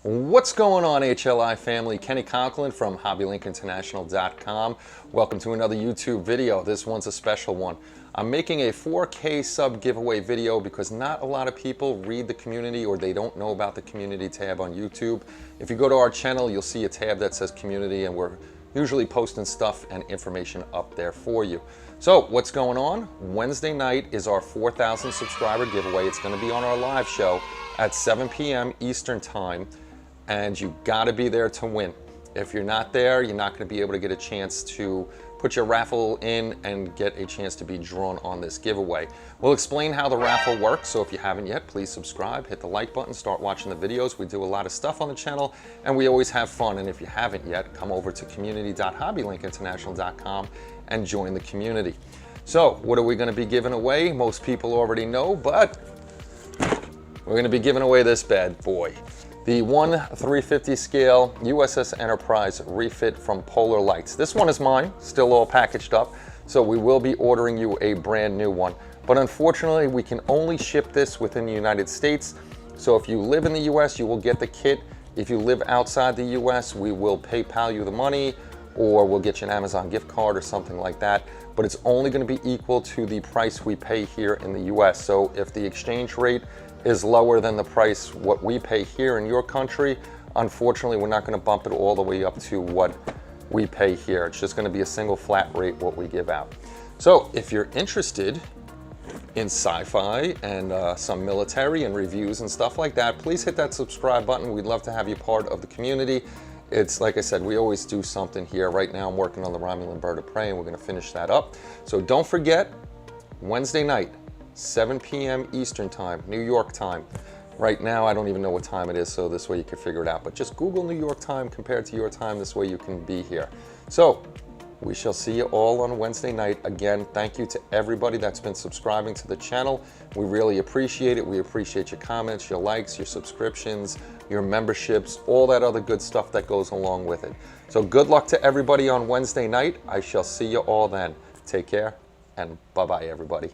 What's going on, HLI family? Kenny Conklin from HobbyLinkInternational.com. Welcome to another YouTube video. This one's a special one. I'm making a 4K sub giveaway video because not a lot of people read the community or they don't know about the community tab on YouTube. If you go to our channel, you'll see a tab that says community, and we're usually posting stuff and information up there for you. So what's going on? Wednesday night is our 4,000 subscriber giveaway. It's going to be on our live show at 7 p.m. Eastern time. And you got to be there to win. If you're not there, you're not going to be able to get a chance to put your raffle in and get a chance to be drawn on this giveaway. We'll explain how the raffle works, so if you haven't yet, please subscribe, hit the like button, start watching the videos. We do a lot of stuff on the channel, and we always have fun. And if you haven't yet, come over to community.hobbylinkinternational.com and join the community. So what are we going to be giving away? Most people already know, but we're going to be giving away this bad boy. The 1/350 scale USS Enterprise refit from Polar Lights. This one is mine, still all packaged up, so we will be ordering you a brand new one. But unfortunately, we can only ship this within the United States. So if you live in the US, you will get the kit. If you live outside the US, we will PayPal you the money, or we'll get you an Amazon gift card or something like that. But it's only going to be equal to the price we pay here in the US. So if the exchange rate is lower than the price what we pay here in your country, unfortunately we're not going to bump it all the way up to what we pay here. It's just going to be a single flat rate what we give out. So if you're interested in sci-fi and some military and reviews and stuff like that, please hit that subscribe button. We'd love to have you part of the community. It's like I said, we always do something here. Right now I'm working on the Romulan Bird of Prey, and we're going to finish that up. So don't forget, Wednesday night, 7 p.m. Eastern time, New York time. Right now, I don't even know what time it is, so this way you can figure it out. But just Google New York time compared to your time. This way you can be here. So we shall see you all on Wednesday night. Again, thank you to everybody that's been subscribing to the channel. We really appreciate it. We appreciate your comments, your likes, your subscriptions, your memberships, all that other good stuff that goes along with it. So good luck to everybody on Wednesday night. I shall see you all then. Take care, and bye-bye, everybody.